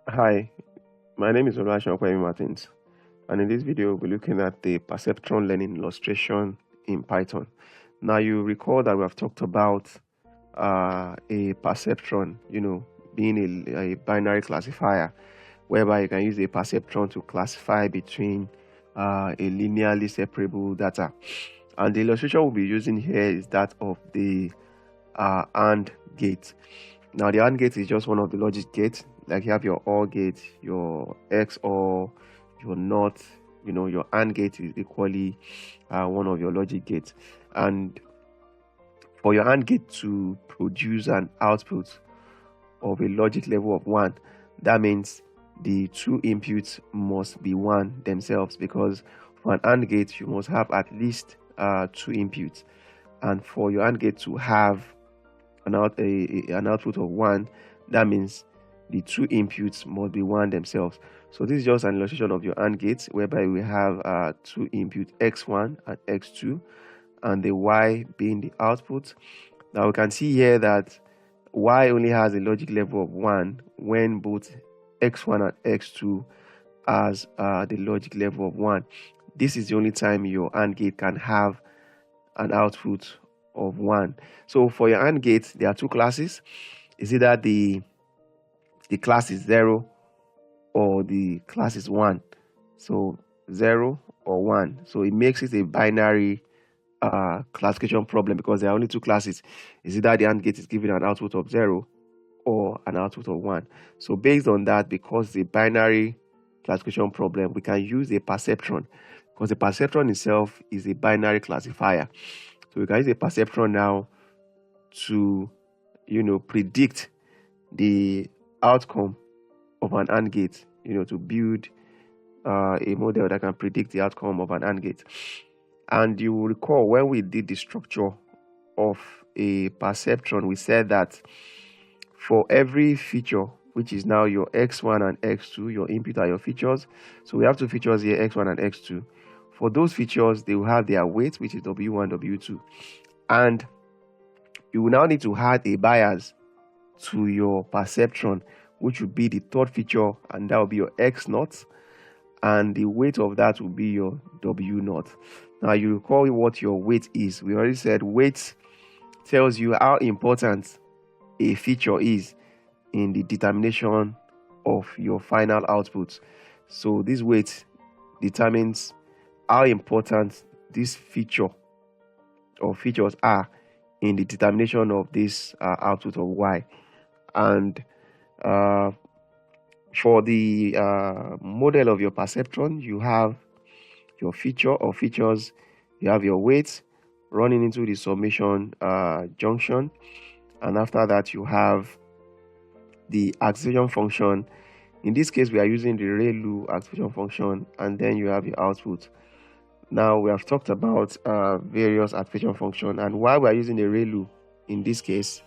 Hi, my name is Oluwaseun Martins, and in this video, we'll be looking at the perceptron learning illustration in Python. Now, you recall that we have talked about a perceptron, being a binary classifier, whereby you can use a perceptron to classify between a linearly separable data. And the illustration we'll be using here is that of the AND gate. Now, the AND gate is just one of the logic gates. Like you have your OR gate, your XOR, your NOT. Your AND gate is equally one of your logic gates. And for your AND gate to produce an output of a logic level of 1, that means the two inputs must be 1 themselves, because for an AND gate, you must have at least 2 inputs. And for your AND gate to have an output of 1, that means the two inputs must be 1 themselves. So this is just an illustration of your AND gate, whereby we have two inputs, x1 and x2, and the y being the output. Now we can see here that y only has a logic level of 1 when both x1 and x2 has the logic level of 1. This is the only time your AND gate can have an output of 1. So for your AND gate, there are two classes. Is either the class is 0 or the class is 1. So 0 or 1. So it makes it a binary classification problem, because there are only two classes. Is either the AND gate is giving an output of 0 or an output of 1. So based on that, because the binary classification problem, we can use a perceptron, because the perceptron itself is a binary classifier. So we can use a perceptron now to predict the outcome of an AND gate, to build a model that can predict the outcome of an AND gate. And you will recall when we did the structure of a perceptron, we said that for every feature, which is now your x1 and x2, your input are your features. So we have two features here, x1 and x2. For those features, they will have their weight, which is w1, w2. And you will now need to add a bias to your perceptron, which will be the third feature, and that will be your x0, and the weight of that will be your w0. Now you recall what your weight is. We already said weight tells you how important a feature is in the determination of your final output. So this weight determines how important this feature or features are in the determination of this output of y. And for the model of your perceptron, you have your feature or features, you have your weight running into the summation junction, and after that you have the acceleration function. In this case, we are using the ReLU acceleration function, and then you have your output. Now we have talked about various acceleration function, and why we are using the ReLU in this case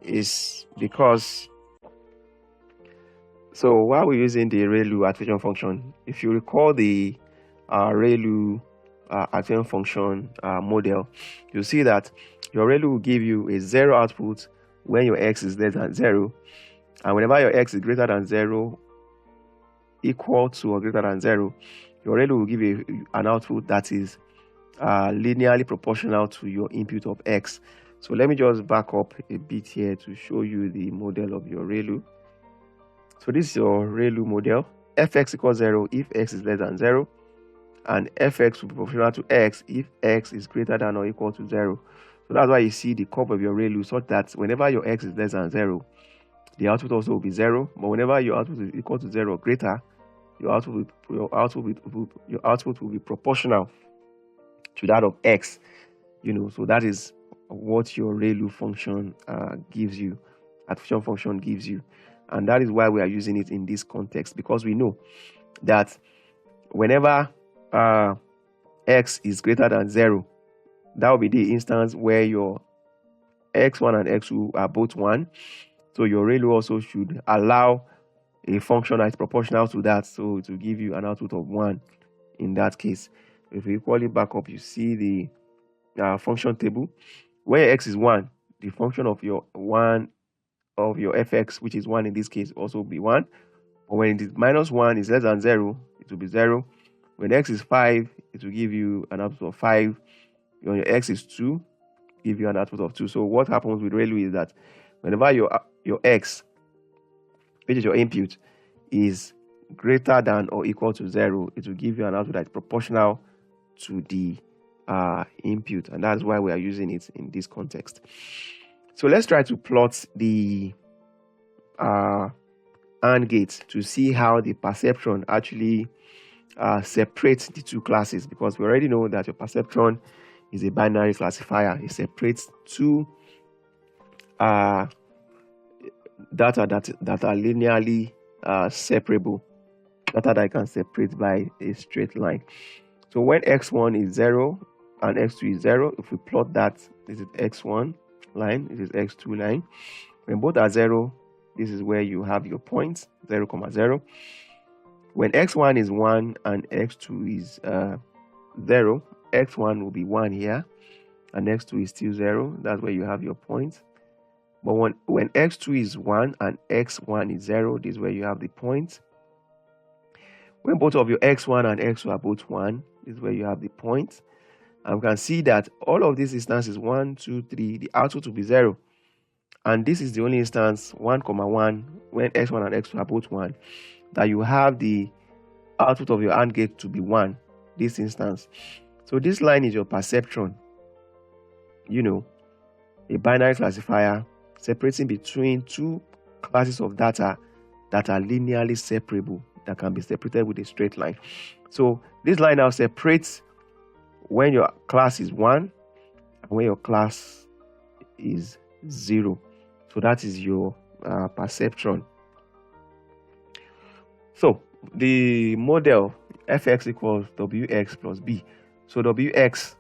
is because, so while we're using the ReLU acceleration function, if you recall the ReLU acceleration function model, you'll see that your ReLU will give you a 0 output when your x is less than 0, and whenever your x is greater than 0, equal to or greater than 0, your ReLU will give you an output that is linearly proportional to your input of x. So let me just back up a bit here to show you the model of your ReLU. So this is your ReLU model. Fx equals 0 if x is less than 0, and fx will be proportional to x if x is greater than or equal to 0. So that's why you see the curve of your ReLU, such that whenever your x is less than 0, the output also will be 0. But whenever your output is equal to 0 or greater, your output will be proportional to that of x. So that is what your ReLU function gives you, acceleration function gives you. And that is why we are using it in this context, because we know that whenever x is greater than 0, that will be the instance where your x1 and x2 are both 1. So your ReLU also should allow a function that is proportional to that, so it will give you an output of 1 in that case. If you equally back up, you see the function table. Where x is 1, the function of your fx, which is 1 in this case, also be 1. Or when it is -1 is less than 0, it will be 0. When x is 5, it will give you an output of 5. When your x is 2, give you an output of 2. So what happens with ReLU is that whenever your x, which is your input, is greater than or equal to 0, it will give you an output that is proportional to the input, and that's why we are using it in this context. So let's try to plot the AND gate to see how the perceptron actually separates the two classes, because we already know that your perceptron is a binary classifier. It separates two data that are linearly separable, data that I can separate by a straight line. So when x1 is 0 and x2 is 0, if we plot that, this is x1 line, this is x2 line. When both are 0, this is where you have your points, 0, 0. When x1 is 1 and x2 is 0, x1 will be 1 here, and x2 is still 0. That's where you have your points. But when x2 is 1 and x1 is 0, this is where you have the points. When both of your x1 and x2 are both 1, this is where you have the points. And we can see that all of these instances, 1, 2, 3, the output will be 0. And this is the only instance, 1, 1, when x1 and x2 are both 1, that you have the output of your AND gate to be 1, this instance. So this line is your perceptron, a binary classifier separating between two classes of data that are linearly separable, that can be separated with a straight line. So this line now separates when your class is 1 and when your class is 0. So that is your perceptron. So the model fx equals wx plus b. So wx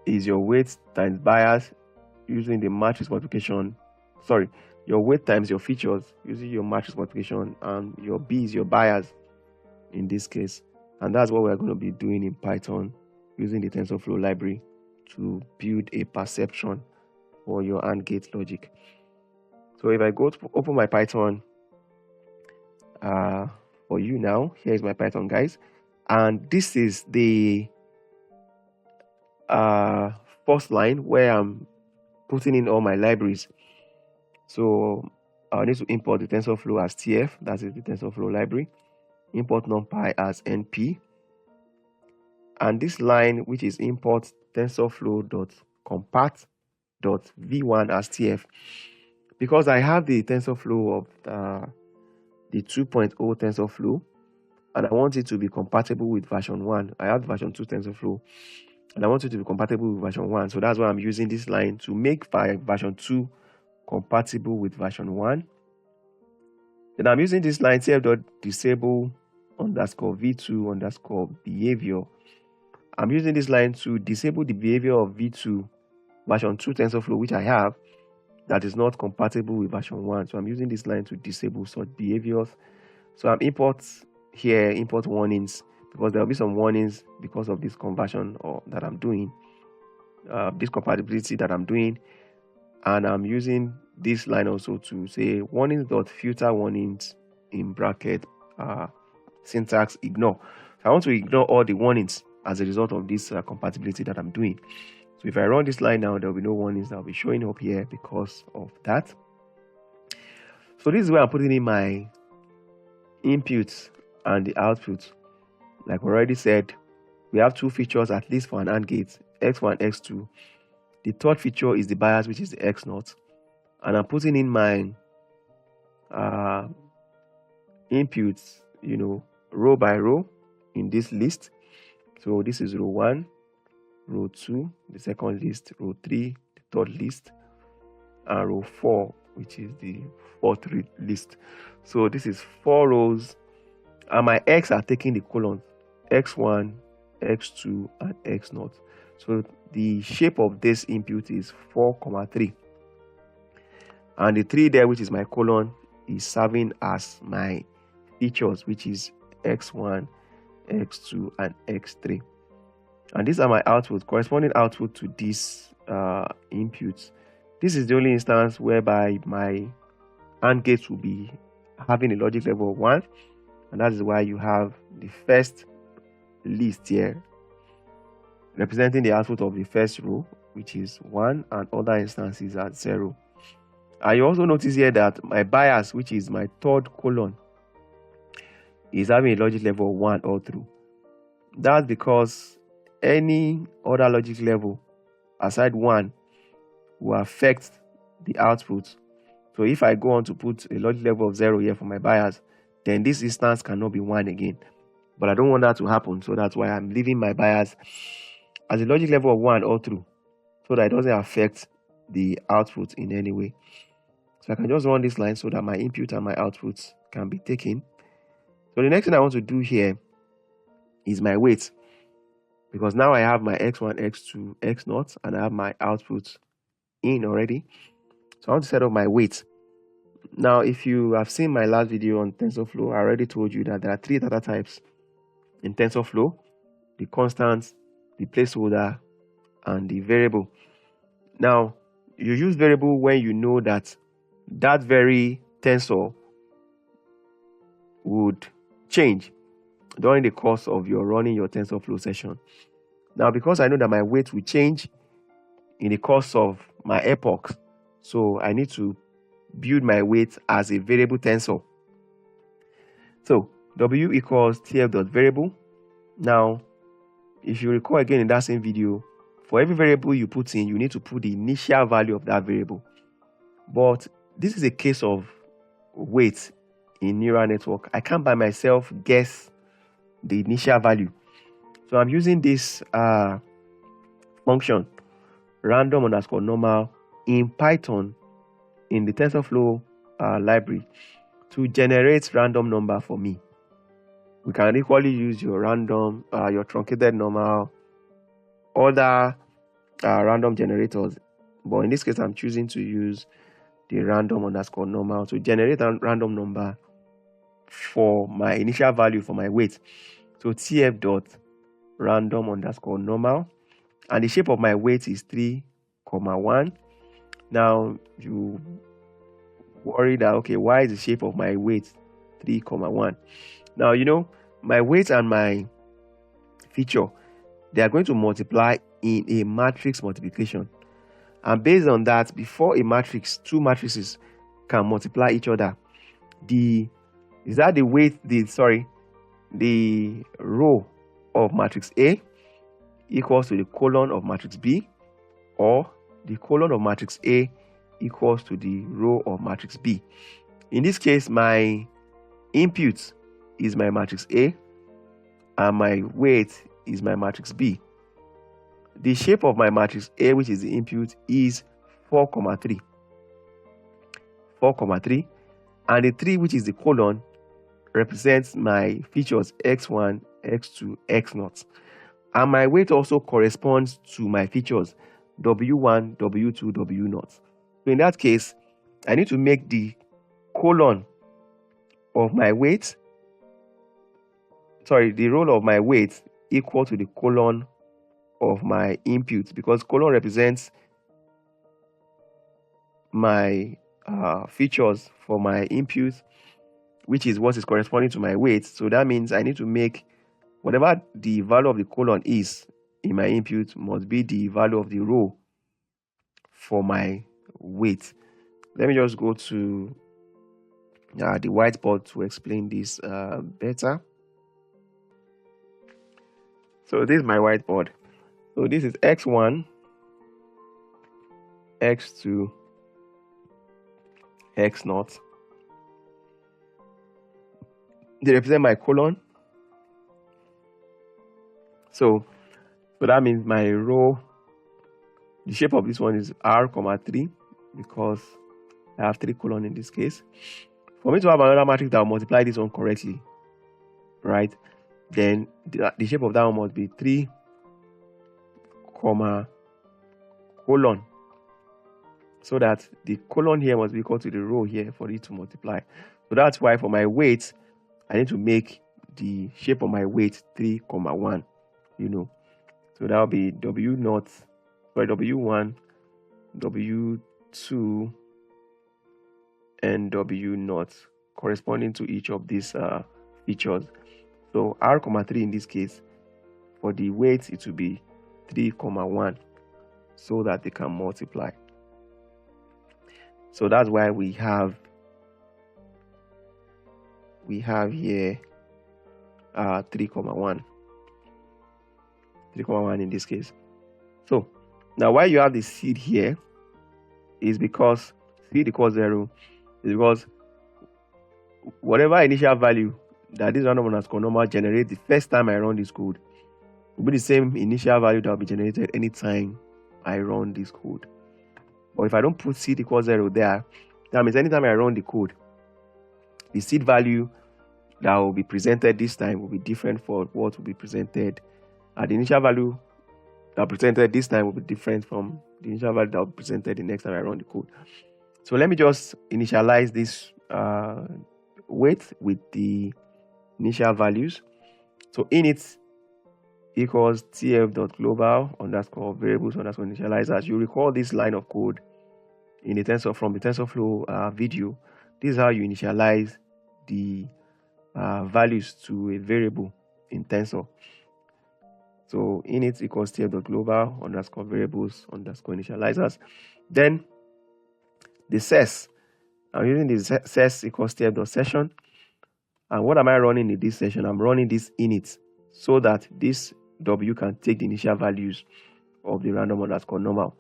is your weight times bias using the matrix multiplication. Sorry, your weight times your features using your matrix multiplication, and your b is your bias in this case. And that's what we're going to be doing in Python using the TensorFlow library to build a perceptron for your AND gate logic. So if I go to open my Python for you now, here is my Python, guys, and this is the first line where I'm putting in all my libraries. So I need to import the TensorFlow as TF, that is the TensorFlow library. Import NumPy as NP, and this line, which is import TensorFlow.compat.v1 as TF, because I have the TensorFlow of the 2.0 TensorFlow, and I want it to be compatible with version 1. I have version 2 TensorFlow, and I want it to be compatible with version 1. So that's why I'm using this line to make version 2 compatible with version 1. Then I'm using this line tf.disable _v2 behavior. I'm using this line to disable the behavior of v2 version 2 TensorFlow, which I have, that is not compatible with version 1. So I'm using this line to disable such behaviors. So I'm import warnings, because there will be some warnings because of this conversion that I'm doing, this compatibility that I'm doing. And I'm using this line also to say warnings.filter warnings in bracket syntax ignore. So I want to ignore all the warnings as a result of this compatibility that I'm doing. So if I run this line now, there will be no warnings that will be showing up here because of that. So this is where I'm putting in my inputs and the outputs. Like we already said, we have two features at least for an AND gate, x1, x2. The third feature is the bias, which is the x0. And I'm putting in my inputs, row by row in this list. So this is row 1, row 2, the second list, row 3, the third list, and row 4, which is the fourth list. So this is 4 rows, and my x are taking the columns x1, x2, and x0. So the shape of this input is 4, 3. And the 3 there, which is my colon, is serving as my features, which is x1, x2, and x3. And these are my outputs, corresponding output to these inputs. This is the only instance whereby my AND gate will be having a logic level of 1, and that is why you have the first list here representing the output of the first row, which is 1, and other instances at 0. And you also notice here that my bias, which is my third column, is having a logic level of 1 all through. That's because any other logic level aside 1 will affect the output. So if I go on to put a logic level of 0 here for my bias, then this instance cannot be 1 again. But I don't want that to happen, so that's why I'm leaving my bias as a logic level of 1 all through, so that it doesn't affect the output in any way. So I can just run this line so that my input and my outputs can be taken. So the next thing I want to do here is my weight, because now I have my x1, x2, x0, and I have my output in already. So I want to set up my weight. Now, if you have seen my last video on TensorFlow, I already told you that there are 3 data types in TensorFlow: the constant, the placeholder, and the variable. Now, you use variable when you know that that very tensor would change during the course of your running your TensorFlow session. Now, because I know that my weight will change in the course of my epochs, so I need to build my weight as a variable tensor. So W equals tf.variable. Now, if you recall again in that same video, for every variable you put in, you need to put the initial value of that variable. But this is a case of weight in neural network. I can't by myself guess the initial value. So I'm using this function, random_normal, in Python in the TensorFlow library to generate random number for me. We can equally use your random, your truncated normal, other random generators, but in this case I'm choosing to use the random_normal to generate a random number for my initial value for my weight. So tf.random_normal, and the shape of my weight is 3,1. Now you worry that, okay, why is the shape of my weight 3,1? Now, you know, my weight and my feature, they are going to multiply in a matrix multiplication, and based on that, before a matrix, 2 matrices can multiply each other, the row of matrix A equals to the colon of matrix B, or the colon of matrix A equals to the row of matrix B. In this case, my input is my matrix A and my weight is my matrix B. The shape of my matrix A, which is the input, is 4,3, and the 3, which is the colon, represents my features x1, x2, x0, and my weight also corresponds to my features w1, w2, w0. So in that case, I need to make the colon of my weight, the row of my weight equal to the colon of my input, because colon represents my features for my input, which is what is corresponding to my weight. So that means I need to make whatever the value of the colon is in my input must be the value of the row for my weight. Let me just go to the whiteboard to explain this better. So this is my whiteboard. So this is x1, x2, x0. They represent my colon. So that means my row, the shape of this one is r,3, because I have 3 colon in this case. For me to have another matrix that will multiply this one correctly, right, then the shape of that one must be 3, colon, so that the colon here must be equal to the row here for it to multiply. So that's why for my weight, I need to make the shape of my weight 3,1, you know. So that will be W1, W2, and W0, corresponding to each of these features. So r, 3 in this case, for the weight it will be 3, 1, so that they can multiply. So that's why we have here 3, 1, 3, 1 in this case. So now why you have the seed here is because seed equals 0 is because whatever initial value that this random underscore normal generates the first time I run this code will be the same initial value that will be generated anytime I run this code. But if I don't put seed equals 0 there, that means anytime I run the code, the seed value that will be presented this time will be different for what will be presented. The initial value that presented this time will be different from the initial value that will be presented the next time I run the code. So let me just initialize this weight with the initial values. So init equals tf.global underscore variables underscore initializers. You recall this line of code in the from the TensorFlow video. This is how you initialize the values to a variable in Tensor. So init equals tf.global underscore variables underscore initializers. Then the ses, I'm using the ses equals tf.session. And what am I running in this session? I'm running this init so that this w can take the initial values of the random underscore normal.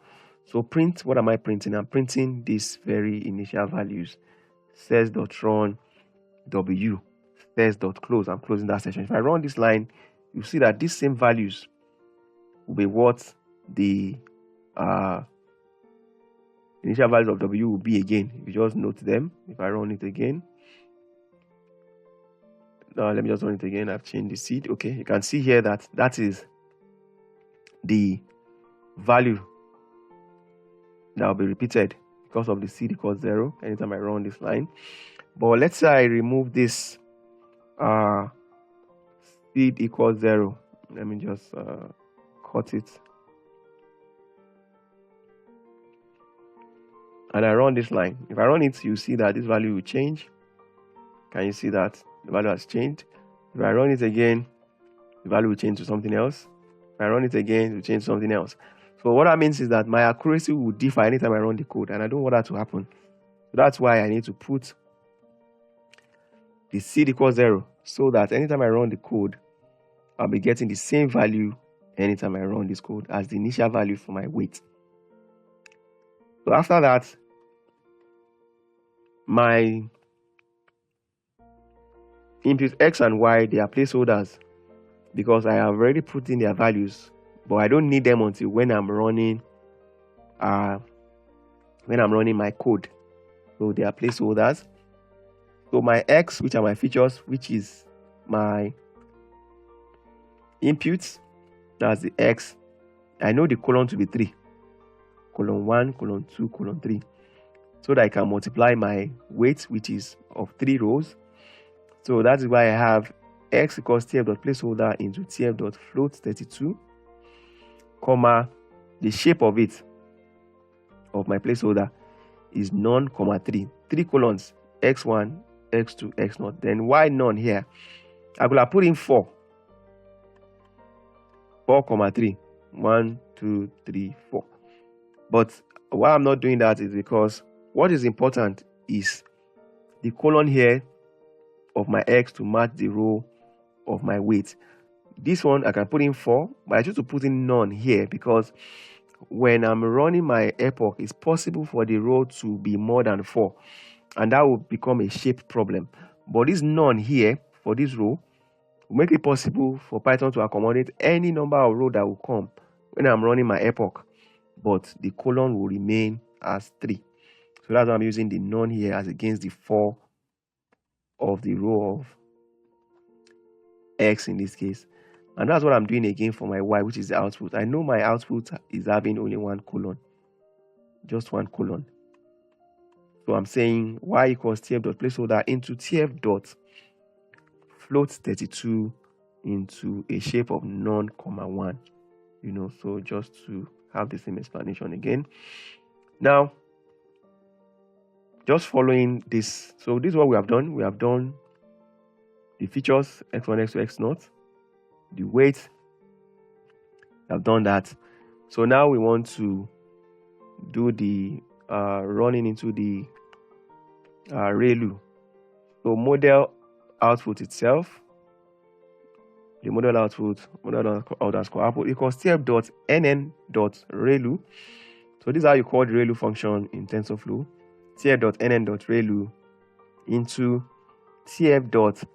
So print, what am I printing? I'm printing these very initial values. Ses.run w, ses.close. I'm closing that session. If I run this line, you see that these same values will be what the initial values of w will be again. You just note them. If I run it again, now let me just run it again. I've changed the seed. Okay, you can see here that that is the value that will be repeated because of the seed equals 0 anytime I run this line. But let's say I remove this seed equals 0. Let me just cut it. And I run this line. If I run it, you see that this value will change. Can you see that the value has changed? If I run it again, the value will change to something else. If I run it again, it will change to something else. So what that means is that my accuracy will differ anytime I run the code, and I don't want that to happen. So that's why I need to put the seed equals 0 so that anytime I run the code, I'll be getting the same value anytime I run this code as the initial value for my weight. So after that, my input x and y, they are placeholders because I have already put in their values, but I don't need them until when I'm running my code. So they are placeholders. So my x, which are my features, which is my inputs, that's the x. I know the colon to be 3, colon 1, colon 2, colon 3, so that I can multiply my weight, which is of 3 rows. So that is why I have x equals tf.placeholder into tf.float32, comma, the shape of it, of my placeholder, is none, comma 3. 3 colons, x1, x2, x0. Then why none here? I will have put in 4, 4, 3. 1, 2, 3, 4. But why I'm not doing that is because what is important is the colon here of my x to match the row of my weight. This one I can put in 4, but I choose to put in none here because when I'm running my epoch, it's possible for the row to be more than 4, and that will become a shape problem. But this none here for this row will make it possible for Python to accommodate any number of rows that will come when I'm running my epoch, but the colon will remain as 3. So that's why I'm using the none here as against the 4 of the row of x in this case. And that's what I'm doing again for my y, which is the output. I know my output is having only 1 colon, just 1 colon. So I'm saying y equals tf.placeholder into tf.float32 into a shape of none, comma 1. You know, so just to have the same explanation again. Now, just following this. So this is what we have done. We have done the features x1, x2, x0, the weight. We have done that. So now we want to do the running into the ReLU. So model output itself, the model output, model underscore output equals tf.nn.ReLU. So this is how you call the ReLU function in TensorFlow. tf.nn.ReLU into tf.mathmul,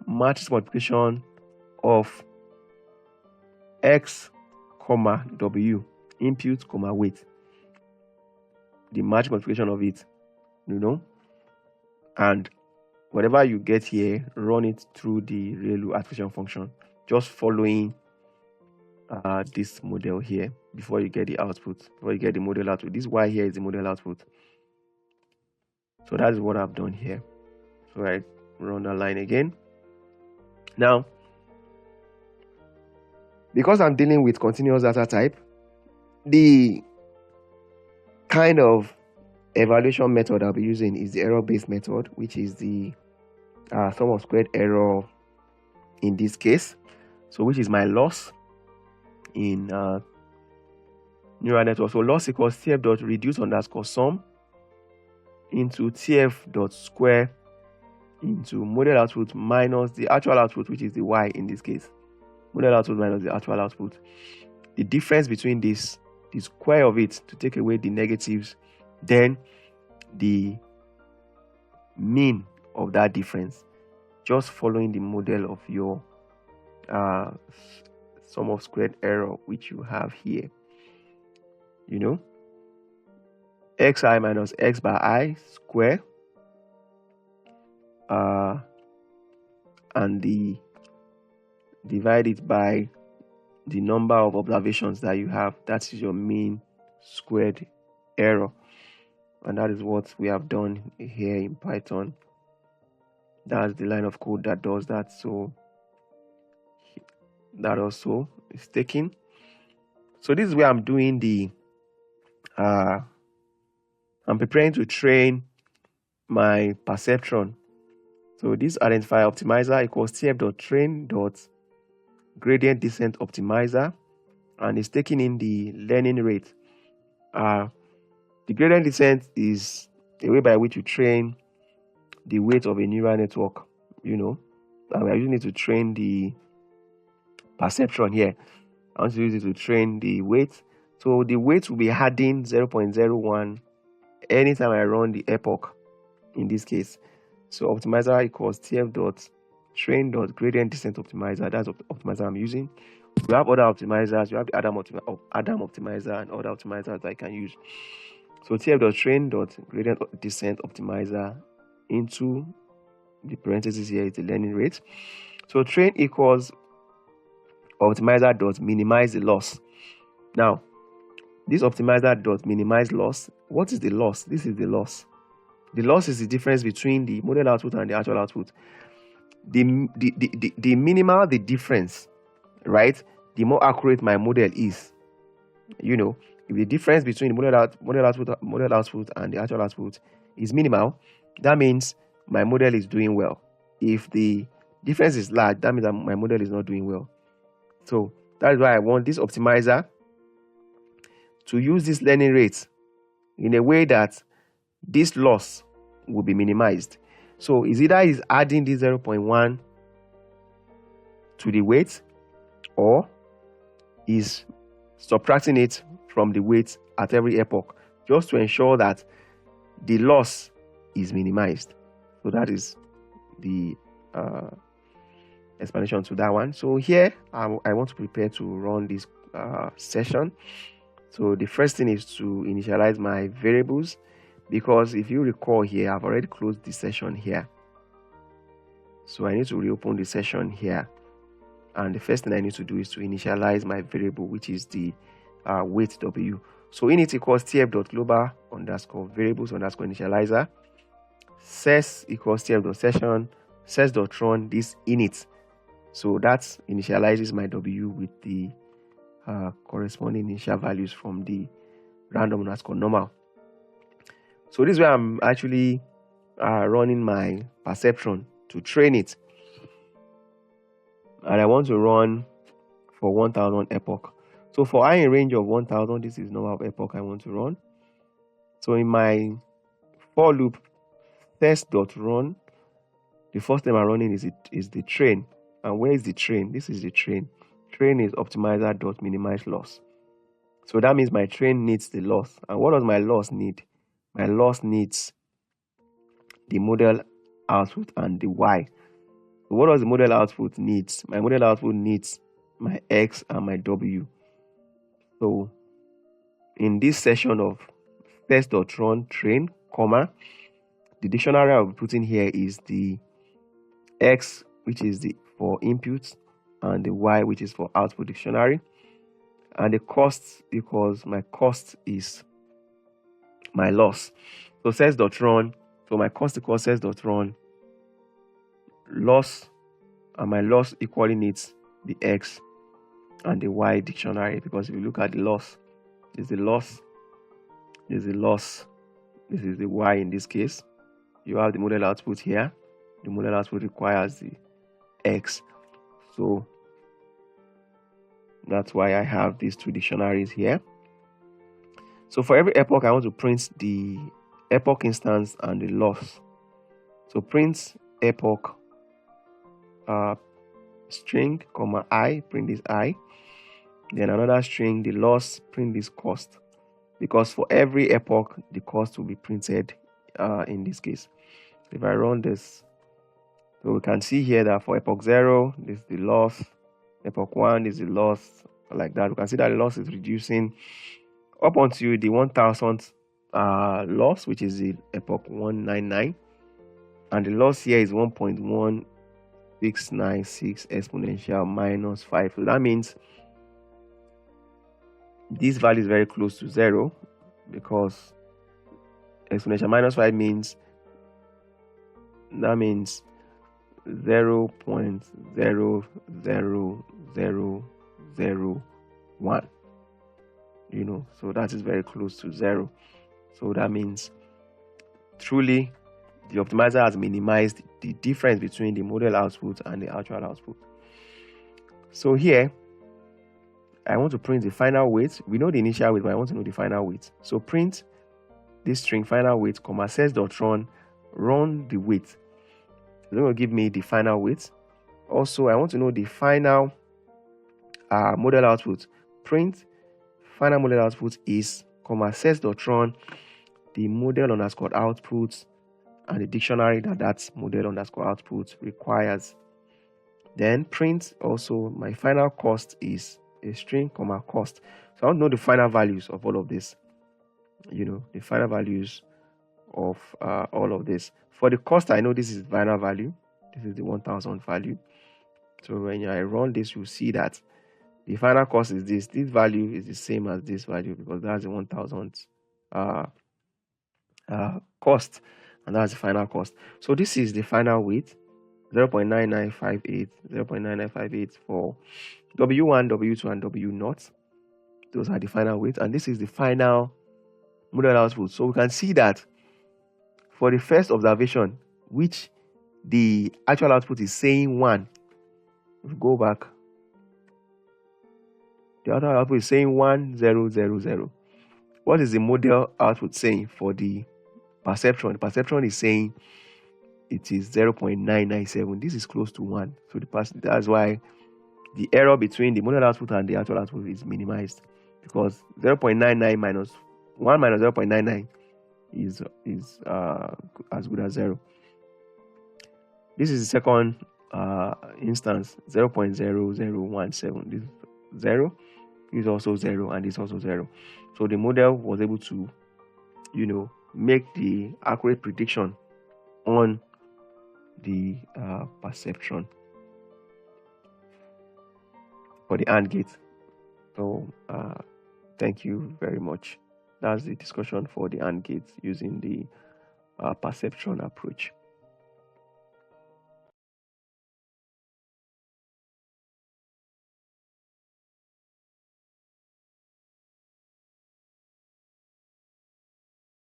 matrix multiplication of x, w, input, weight. The matrix multiplication of it, and whatever you get here, run it through the ReLU artificial function, just following this model here before you get the output, before you get the model output. This y here is the model output. So that is what I've done here. So I run the line again. Now, because I'm dealing with continuous data type, the kind of evaluation method I'll be using is the error-based method, which is the sum of squared error in this case. So which is my loss in neural network. So loss equals tf.reduce underscore sum into tf.square into model output minus the actual output, which is the y in this case. Model output minus the actual output. The difference between this, the square of it to take away the negatives, then the mean of that difference, just following the model of your sum of squared error, which you have here. Xi minus x by I square, and divide it by the number of observations that you have. That is your mean squared error, and that is what we have done here in Python. That's the line of code that does that. So that also is taken. So this is where I'm doing the I'm preparing to train my perceptron. So this identifier optimizer equals tf.train.gradient descent optimizer, and it's taking in the learning rate. The gradient descent is a way by which you train the weight of a neural network, and we are using it to train the perceptron here. I want to use it to train the weight. So the weight will be adding 0.01 anytime I run the epoch in this case. So optimizer equals tf.train.gradient descent optimizer. That's the optimizer I'm using. We have other optimizers. You have the Adam optimizer and other optimizers that I can use. So tf.train.gradient descent optimizer into the parentheses here is the learning rate. So train equals optimizer dot minimize the loss. Now, this optimizer dot minimize loss. What is the loss? This is the loss. The loss is the difference between the model output and the actual output. The minimal the difference, right, the more accurate my model is. If the difference between the model output and the actual output is minimal, that means my model is doing well. If the difference is large, that means that my model is not doing well. So that is why I want this optimizer to use this learning rate in a way that this loss will be minimized. So is either is adding this 0.1 to the weight, or is subtracting it from the weight at every epoch, just to ensure that the loss is minimized. So that is the explanation to that one. So here I want to prepare to run this session. So the first thing is to initialize my variables, because if you recall here, I've already closed the session here. So I need to reopen the session here, and the first thing I need to do is to initialize my variable, which is the weight w. So init equals tf.global underscore variables underscore initializer. Ses equals tf.session ses.run this init. So that initializes my w with the corresponding initial values from the random underscore normal. So this is where I'm actually running my Perceptron to train it. And I want to run for 1000 epoch. So for I in range of 1000, this is number of epoch I want to run. So in my for loop test.run, the first time I'm running is the train. And where is the train? This is the train. Train is optimizer.minimize loss. So that means my train needs the loss. And what does my loss need? My loss needs the model output and the Y. So what does the model output needs? My model output needs my X and my W. So in this session of test.run train, the dictionary I'll be putting here is the X, which is for inputs, and the Y, which is for output dictionary, and the cost, because my cost is my loss. So test.run, so my cost equals test.run loss, and my loss equally needs the X and the Y dictionary, because if you look at the loss, is the loss, is the loss, this is the Y in this case. You have the model output here. The model output requires the X. So that's why I have these two dictionaries here. So for every epoch, I want to print the epoch instance and the loss. So print epoch string, comma I, print this I. Then another string, the loss, print this cost. Because for every epoch, the cost will be printed in this case. If I run this, so we can see here that for epoch 0, this is the loss. Epoch 1 is the loss, like that. We can see that the loss is reducing up until the 1000th loss, which is the epoch 199. And the loss here is 1.1696 exponential minus 5. So that means this value is very close to 0, because exponential minus 5 means, that means 0.00001, you know, so that is very close to 0. So that means truly the optimizer has minimized the difference between the model output and the actual output. So here I want to print the final weight. We know the initial weight, but I want to know the final weight. So print this string final weight, comma sets.run, run the weight. It's going to give me the final weight. Also, I want to know the final model output. Print final model output is, comma sets.run, the model underscore output and the dictionary that model underscore output requires. Then print also my final cost is a string, comma cost. So I want to know the final values of all of this, you know, the final values of all of this. For the cost, I know this is the final value. This is the 1000 value. So when I run this, you'll see that the final cost is this. This value is the same as this value, because that's the 1000 cost, and that's the final cost. So this is the final weight, 0.9958, 0.9958 for W1, W2, and W0. Those are the final weight, and this is the final model output. So we can see that for the first observation, which the actual output is saying 1, if we go back, the actual output is saying 1000. What is the model output saying for the perceptron? The perceptron is saying it is 0.997. This is close to 1. So that's why the error between the model output and the actual output is minimized, because 0.99 minus 1 minus 0.99 is as good as 0. This is the second instance, 0.0017. This is 0, this is also 0, and this is also 0. So the model was able to, you know, make the accurate prediction on the perceptron for the AND gate. So thank you very much. That's the discussion for the AND gate using the perceptron approach.